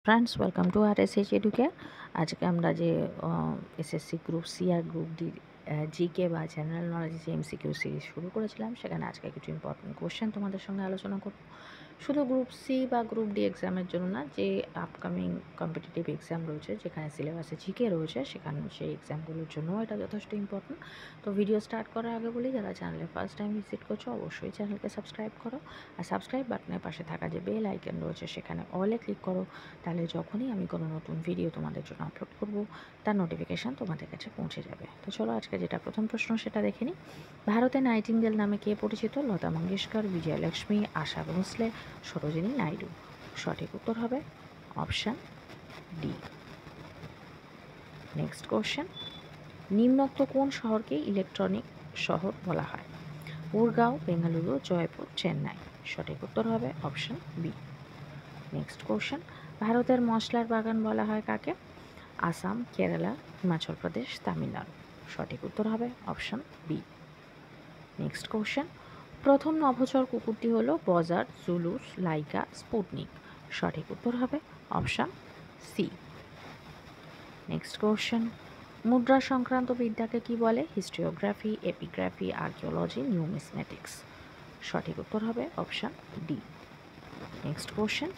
Friends welcome to R S H Educare. আজকে আমরা যে এসএসসি গ্রুপ সি আর গ্রুপ ডি জিকে বা জেনারেল নলেজ যে এমসিকিউ সিরিজ শুরু করেছিলাম, সেখানে আজকে কিছু ইম্পর্টেন্ট কোশ্চেন তোমাদের সঙ্গে আলোচনা করব। শুধু গ্রুপ সি বা গ্রুপ ডি এক্সামের জন্য না, যে আপকামিং কম্পিটিটিভ এক্সাম রয়েছে, যেখানে সিলেবাসে জিকে রয়েছে, সেখানে সেই এক্সামগুলোর জন্যও এটা যথেষ্ট ইম্পর্টেন্ট। তো ভিডিও স্টার্ট করার আগে বলি, যারা চ্যানেলে ফার্স্ট টাইম ভিজিট করছো অবশ্যই চ্যানেলকে সাবস্ক্রাইব করো, আর সাবস্ক্রাইব বাটনের পাশে থাকা যে বেল আইকন রয়েছে সেখানে অলে ক্লিক করো। তাহলে যখনই আমি কোনো নতুন ভিডিও তোমাদের জন্য আপলোড করব, তার নোটিফিকেশান তোমাদের কাছে পৌঁছে যাবে। তো চলো আজকে যেটা প্রথম প্রশ্ন সেটা দেখে নিই। ভারতে নাইটিঙ্গেল নামে কে পরিচিত? লতা মঙ্গেশকর, বিজয়লক্ষ্মী, আশা ভোঁসলে, সরোজিনী নাইডু। সঠিক উত্তর হবে অপশান ডি। নেক্সট কোশ্চেন, নিম্নোক্ত কোন শহরকে ইলেকট্রনিক শহর বলা হয়? গুরগাঁও, বেঙ্গালুরু, জয়পুর, চেন্নাই। সঠিক উত্তর হবে অপশান বি। নেক্সট কোশ্চেন, ভারতের মশলার বাগান বলা হয় কাকে? আসাম, কেরালা, হিমাচল প্রদেশ, তামিলনাড়ু। সঠিক উত্তর হবে অপশান বি। নেক্সট কোশ্চেন, প্রথম নভোচর কুকুরটি হলো বজার, জুলুস, লাইকা, স্পুটনিক। সঠিক উত্তর হবে অপশান সি। নেক্সট কোশ্চেন, মুদ্রা সংক্রান্ত বিদ্যাকে কি বলে? Histography, epigraphy, archaeology, numismatics. সঠিক উত্তর হবে অপশান ডি। নেক্সট কোশ্চেন,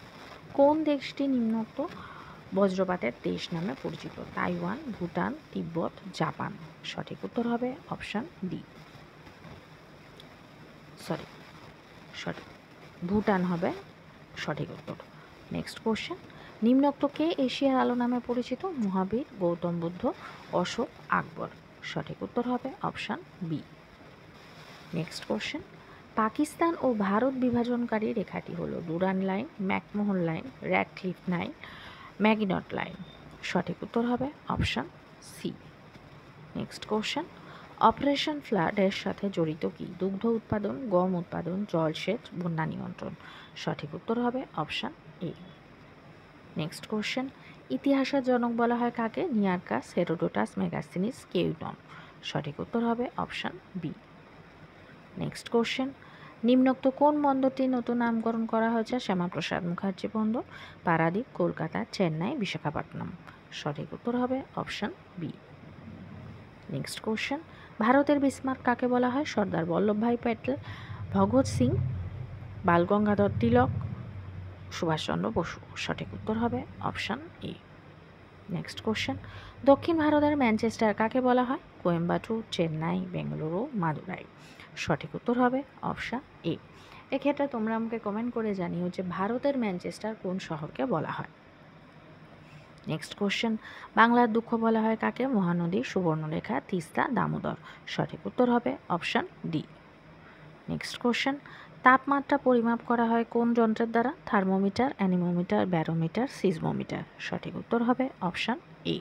কোন দেশটি নিম্নোক্ত বজ্রপাতের দেশ নামে পরিচিত? তাইওয়ান, ভুটান, তিব্বত, জাপান। সঠিক উত্তর হবে অপশান ডি। সঠিক ভুটান হবে সঠিক উত্তর। নেক্সট কোশ্চেন, নিম্নোক্ত কে এশিয়ার আলো নামে পরিচিত? মহাবীর, গৌতম বুদ্ধ, অশোক, আকবর। সঠিক উত্তর হবে option B. Next question, Pakistan ও ভারত বিভাজনকারী রেখাটি হলো Durand line, McMahon line, Radcliffe line, Maginot line. সঠিক উত্তর হবে option C. Next question, operation ফ্লাডের সাথে জড়িত কি? দুগ্ধ উৎপাদন, গম উৎপাদন, জলসেচ, বন্যা নিয়ন্ত্রণ। সঠিক উত্তর হবে অপশান এ। নেক্সট কোশ্চেন, ইতিহাসের জনক বলা হয় কাকে? নিয়ারকাস, হেরোডোটাস, মেগাস্তিনিস, কেউটন। সঠিক উত্তর হবে অপশান বি। নেক্সট কোশ্চেন, নিম্নোক্ত কোন বন্দরটির নতুন নামকরণ করা হয়েছে? শ্যামাপ্রসাদ মুখার্জি বন্দর, পারাদ্বীপ, কলকাতা, চেন্নাই, বিশাখাপত্তনম। সঠিক উত্তর হবে অপশান বি। নেক্সট কোশ্চেন, ভারতের বিসমার্ক কাকে বলা হয়? সর্দার বল্লভভাই প্যাটেল, ভগৎ সিং, বালগঙ্গাধর তিলক, সুভাষচন্দ্র বসু। সঠিক উত্তর হবে অপশান এ। নেক্সট কোশ্চেন, দক্ষিণ ভারতের ম্যানচেস্টার কাকে বলা হয়? কোয়েম্বাটুর, চেন্নাই, বেঙ্গালুরু, মাদুরাই। সঠিক উত্তর হবে অপশান এ। এক্ষেত্রে তোমরা আমাকে কমেন্ট করে জানিও যে ভারতের ম্যানচেস্টার কোন শহরকে বলা হয়। নেক্সট কোশ্চেন, বাংলার দুঃখ বলা হয় কাকে? মহানদী, সুবর্ণরেখা, তিস্তা, দামোদর। সঠিক উত্তর হবে অপশান ডি। নেক্সট কোশ্চেন, তাপমাত্রা পরিমাপ করা হয় কোন যন্ত্রের দ্বারা? Thermometer, anemometer, barometer, seismometer. সঠিক উত্তর হবে অপশান এ।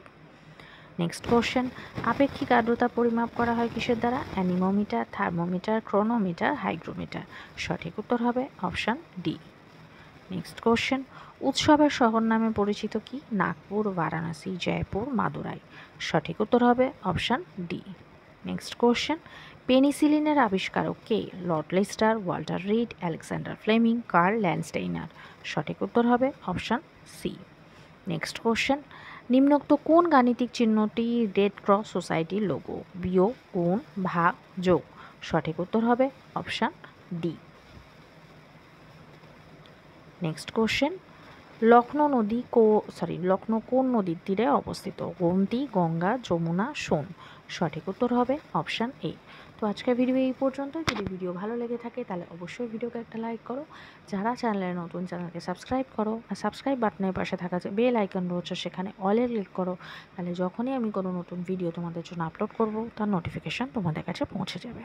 নেক্সট কোশ্চেন, আপেক্ষিক আর্দ্রতা পরিমাপ করা হয় কিসের দ্বারা? Anemometer, thermometer, chronometer, hygrometer. সঠিক উত্তর হবে অপশান ডি। নেক্সট কোশ্চেন, উৎসবের শহর নামে পরিচিত কি? নাগপুর, বারাণসী, জয়পুর, মাদুরাই। সঠিক উত্তর হবে অপশান ডি। নেক্সট কোশ্চেন, পেনিসিলিনের আবিষ্কারক কে? Lord Lister, Walter Reed, Alexander Fleming, Karl Landsteiner. সঠিক উত্তর হবে অপশান সি। নেক্সট কোশ্চেন, নিম্নোক্ত কোন গাণিতিক চিহ্নটি রেড ক্রস সোসাইটির লোগো? বিয়োগ, গুণ, ভাগ, যোগ। সঠিক উত্তর হবে option D. Next question, Lucknow কোন নদীর তীরে অবস্থিত? গোমতী, গঙ্গা, যমুনা, সোন। সঠিক উত্তর হবে অপশান এ। তো আজকের ভিডিও এই পর্যন্ত। যদি ভিডিও ভালো লেগে থাকে তাহলে অবশ্যই ভিডিওকে একটা লাইক করো। যারা চ্যানেলে নতুন, চ্যানেলকে সাবস্ক্রাইব করো, আর সাবস্ক্রাইব বাটনের পাশে থাকা যে বেল আইকন রয়েছে সেখানে অলে ক্লিক করো। তাহলে যখনই আমি কোনো নতুন ভিডিও তোমাদের জন্য আপলোড করব, তার নোটিফিকেশান তোমাদের কাছে পৌঁছে যাবে।